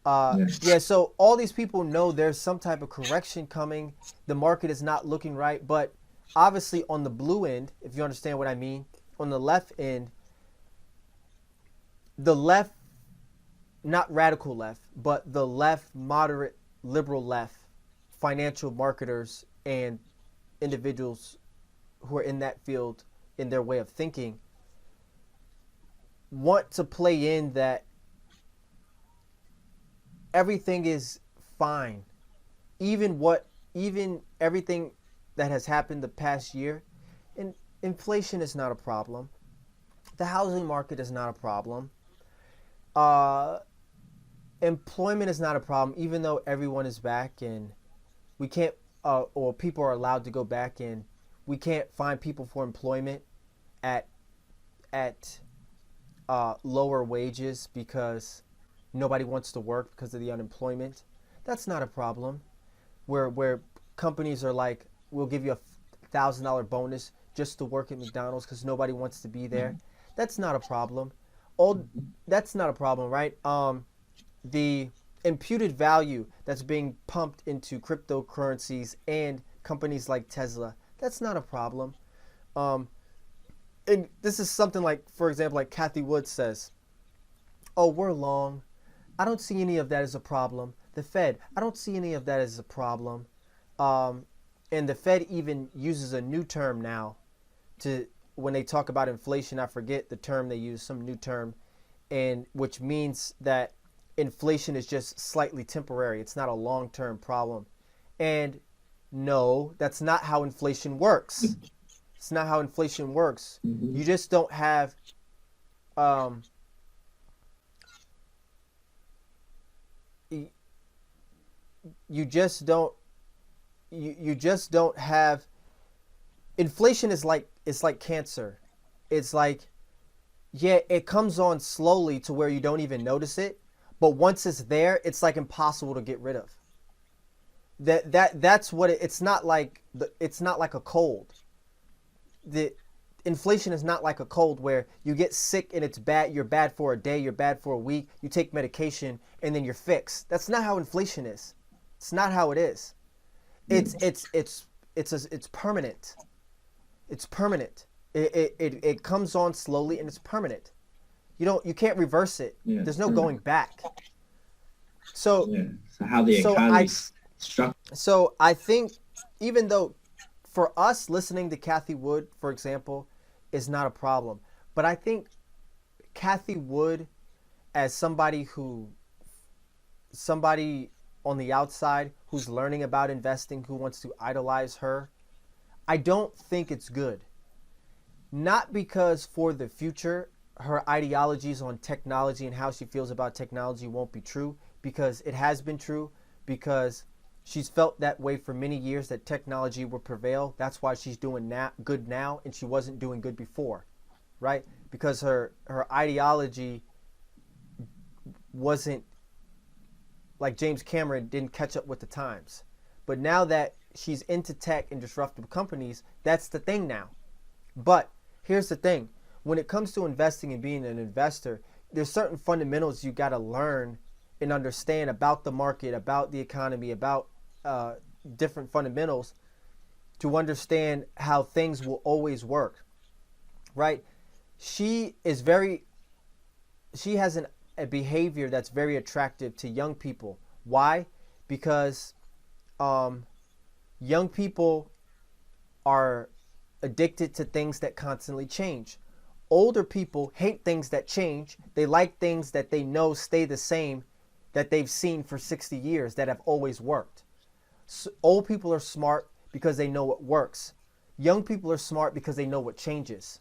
Yeah. Yeah, so all these people know there's some type of correction coming. The market is not looking right, but obviously on the blue end, if you understand what I mean, on the left end, the left, not radical left, but the left, moderate, liberal left, financial marketers and individuals who are in that field in their way of thinking want to play in that everything is fine. Even everything that has happened the past year, and inflation is not a problem. The housing market is not a problem. Uh, Employment is not a problem, even though everyone is back and we can't, or people are allowed to go back and we can't find people for employment at at lower wages because nobody wants to work because of the unemployment. That's not a problem. Where companies are like, we'll give you $1,000 bonus just to work at McDonald's because nobody wants to be there. That's not a problem. All that's not a problem, right? The imputed value that's being pumped into cryptocurrencies and companies like Tesla, that's not a problem. Um, and this is something like, for example, like Cathie Wood says, oh, we're long. I don't see any of that as a problem. The Fed, I don't see any of that as a problem. Um, and the Fed even uses a new term now to, when they talk about inflation, I forget the term they use, some new term, and which means that inflation is just slightly temporary. It's not a long-term problem. And no, that's not how inflation works. It's not how inflation works. Mm-hmm. You just don't have um, you just don't you just don't have inflation is like, it's like cancer. It's like, yeah, it comes on slowly to where you don't even notice it, but once it's there, it's like impossible to get rid of. That's what it's not like it's not like a cold. The inflation is not like a cold where you get sick and it's bad, you're bad for a day, you're bad for a week, you take medication and then you're fixed. That's not how inflation is. It's not how it is. Yeah. It's permanent. It's permanent. It comes on slowly and it's permanent. You can't reverse it. Yeah. There's no going back. So Yeah. So how the so I economy's structured. so I think, even though for us listening to Cathie Wood, for example, is not a problem, but I think Cathie Wood, as somebody on the outside who's learning about investing, who wants to idolize her, I don't think it's good. Not because for the future her ideologies on technology and how she feels about technology won't be true, because it has been true, because she's felt that way for many years, that technology will prevail. That's why she's doing good now and she wasn't doing good before, right? Because her ideology wasn't, like James Cameron didn't catch up with the times. But now that she's into tech and disruptive companies, that's the thing now. But here's the thing. When it comes to investing and being an investor, there's certain fundamentals you got to learn and understand about the market, about the economy, about different fundamentals to understand how things will always work, right? She is very, she has a behavior that's very attractive to young people. Why? Because young people are addicted to things that constantly change. Older people hate things that change. They like things that they know stay the same, that they've seen for 60 years, that have always worked. So old people are smart because they know what works. Young people are smart because they know what changes.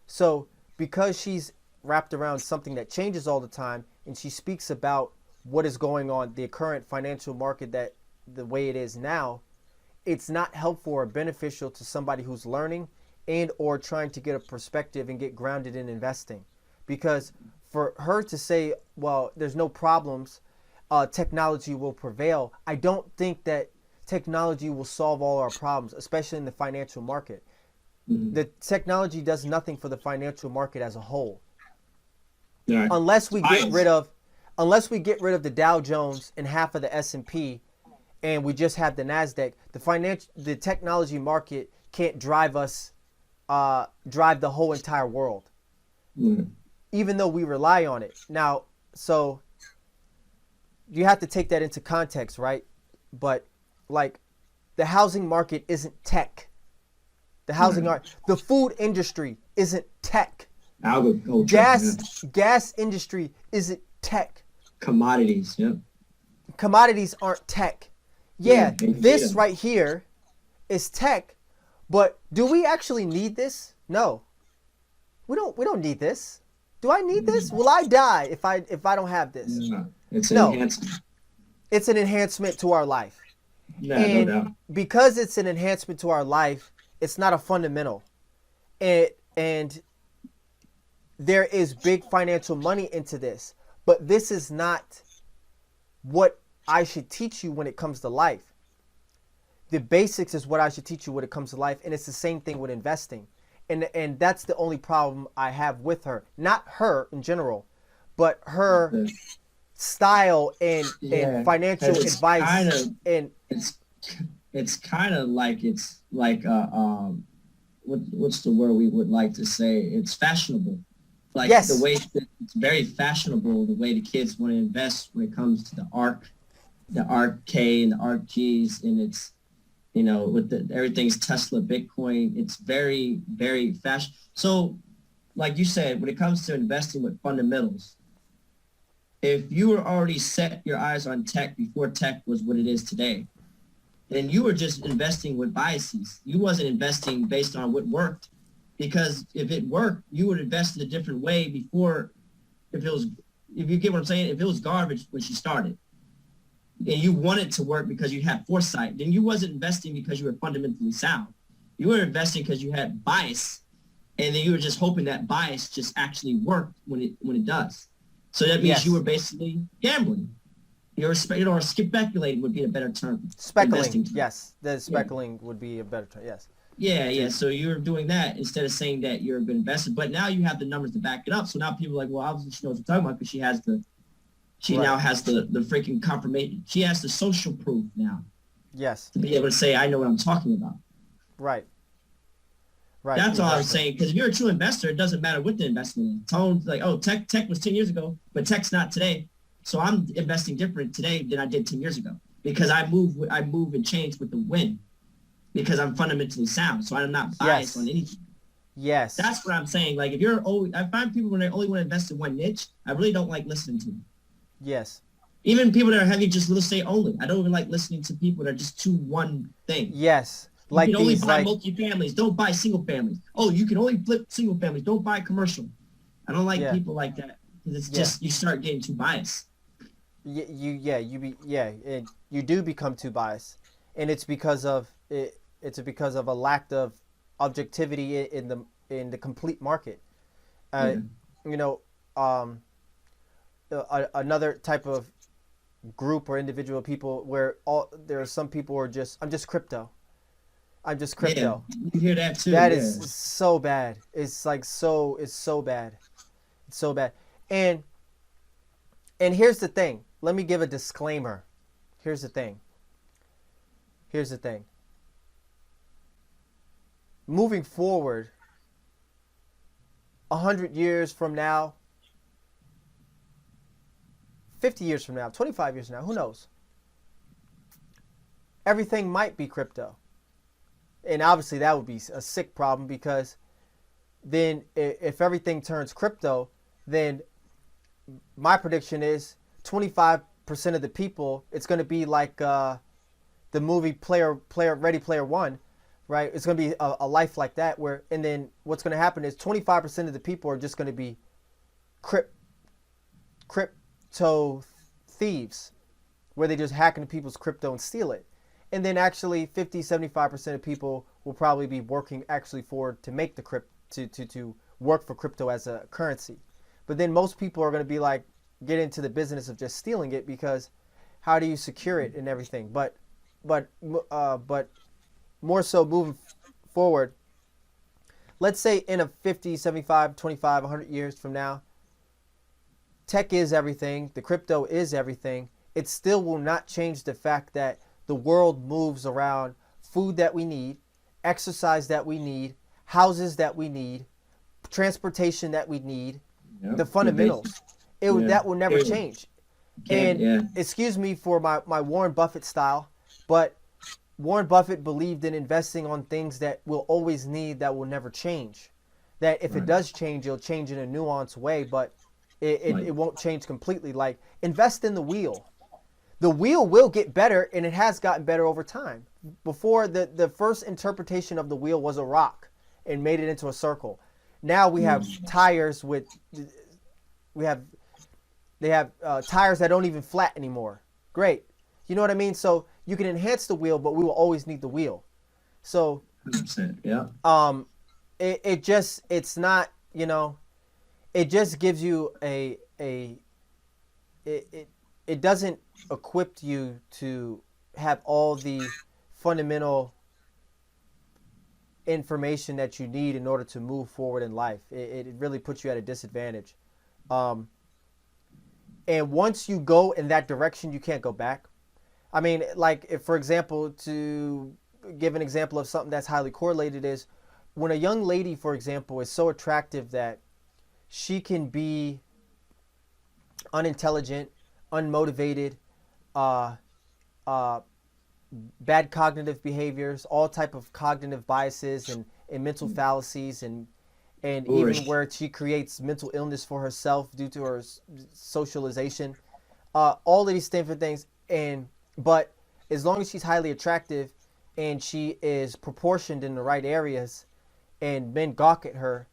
So because she's wrapped around something that changes all the time, and she speaks about what is going on, the current financial market, that the way it is now, it's not helpful or beneficial to somebody who's learning and or trying to get a perspective and get grounded in investing. Because for her to say, well, there's no problems, technology will prevail, I don't think that technology will solve all our problems, especially in the financial market. Mm-hmm. The technology does nothing for the financial market as a whole. Yeah. Unless we get rid of unless we get rid of the Dow Jones and half of the S&P and we just have the Nasdaq, the technology market can't drive the whole entire world, even though we rely on it. Now, so you have to take that into context, right? But like, the housing market isn't tech. The food industry isn't tech. Agriculture. Gas industry isn't tech. Commodities. Yep. Commodities aren't tech. Yeah, this right here is tech, but do we actually need this? No. We don't need this. Do I need this? Will I die if I don't have this? No. It's an enhancement. It's an enhancement to our life. No doubt. Because it's an enhancement to our life, it's not a fundamental. And there is big financial into this. But this is not what I should teach you when it comes to life. The basics is what I should teach you when it comes to life. And it's the same thing with investing. And that's the only problem I have with her. Not her in general, but her style and financial advice. It's kind of like what's the word we would like to say? It's fashionable. Like the way that it's very fashionable, the way the kids want to invest when it comes to the ARK, the ARK and the ARK Gs, and it's, with everything's Tesla, Bitcoin, it's very, very fashion. So like you said, when it comes to investing with fundamentals, if you were already set your eyes on tech before tech was what it is today, then you were just investing with biases. You wasn't investing based on what worked, because if it worked, you would invest in a different way before. If you get what I'm saying, if it was garbage when she started, and you wanted to work because you had foresight, then you wasn't investing because you were fundamentally sound. You were investing because you had bias, and then you were just hoping that bias just actually worked when it does. So that means you were basically gambling. Or speculating would be a better term. Speculating, yes. The speculating would be a better term, yes. Yeah. So you're doing that instead of saying that you're a good investor. But now you have the numbers to back it up. So now people are like, well, obviously she knows what you're talking about because she now has the freaking confirmation. She has the social proof now. Yes. To be able to say, I know what I'm talking about. Right. That's all I'm saying. Because if you're a true investor, it doesn't matter what the investment is. Tone's like, oh, tech was 10 years ago, but tech's not today. So I'm investing different today than I did 10 years ago because I move and change with the wind because I'm fundamentally sound. So I'm not biased on anything. Yes. That's what I'm saying. Like I find people when they only want to invest in one niche, I really don't like listening to them. Yes. Even people that are heavy just real estate only. I don't even like listening to people that are just to one thing. Yes. You can only buy multifamilies. Don't buy single families. Oh, you can only flip single families. Don't buy commercial. I don't like people like that because it's just you start getting too biased. You do become too biased, and it's because of a lack of objectivity in the complete market. Another type of group or individual people where there are some people who are just I'm just crypto. Yeah, you hear that too. That is so bad. It's like it's so bad. It's so bad. And here's the thing. Let me give a disclaimer. Here's the thing. Moving forward, 100 years from now, 50 years from now, 25 years from now, who knows? Everything might be crypto. And obviously that would be a sick problem because then if everything turns crypto, then my prediction is 25% of the people, it's going to be like the movie Ready Player One, right? It's going to be a life like that and then what's going to happen is 25% of the people are just going to be crypto thieves, where they just hack into people's crypto and steal it. And then actually 50-75% of people will probably be working actually to make the to work for crypto as a currency. But then most people are going to be like, get into the business of just stealing it because how do you secure it and everything? But more so moving forward, let's say in a 50, 75, 25, 100 years from now, tech is everything, the crypto is everything, it still will not change the fact that the world moves around food that we need, exercise that we need, houses that we need, transportation that we need, the fundamentals. That will never change. And excuse me for my Warren Buffett style, but Warren Buffett believed in investing on things that we'll always need, that will never change. That if it does change, it'll change in a nuanced way, but it won't change completely. Like, invest in the wheel. The wheel will get better, and it has gotten better over time. Before, the first interpretation of the wheel was a rock and made it into a circle. Now we have tires they have tires that don't even flat anymore. Great. You know what I mean? So you can enhance the wheel, but we will always need the wheel. So 100%, yeah. It's not, you know, it just gives you it doesn't equip you to have all the fundamental information that you need in order to move forward in life. It really puts you at a disadvantage. And once you go in that direction, you can't go back. I mean, like, if, for example, to give an example of something that's highly correlated, is when a young lady, for example, is so attractive that she can be unintelligent, unmotivated, bad cognitive behaviors, all type of cognitive biases and mental fallacies, and even where she creates mental illness for herself due to her socialization, all of these different things. But as long as she's highly attractive and she is proportioned in the right areas and men gawk at her,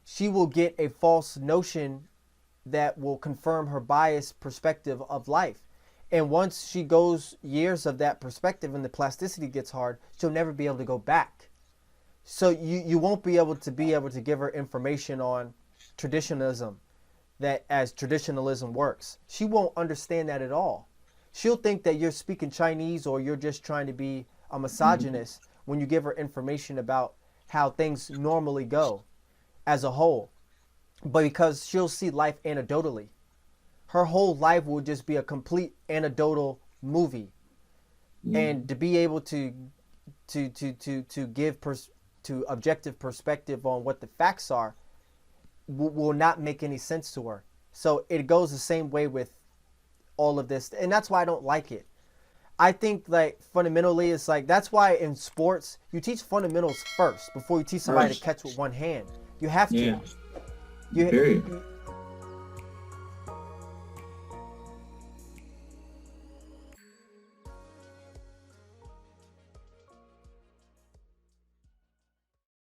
she will get a false notion that will confirm her biased perspective of life. And once she goes years of that perspective and the plasticity gets hard, she'll never be able to go back. So you won't be able to give her information on traditionalism, that as traditionalism works. She won't understand that at all. She'll think that you're speaking Chinese or you're just trying to be a misogynist when you give her information about how things normally go as a whole. But because she'll see life anecdotally, her whole life will just be a complete anecdotal movie. And to be able to give to objective perspective on what the facts are will not make any sense to her. So it goes the same way with all of this, and that's why I don't like it. I think, like, fundamentally, it's like, that's why in sports you teach fundamentals first before you teach somebody to catch with one hand. You have to. Period.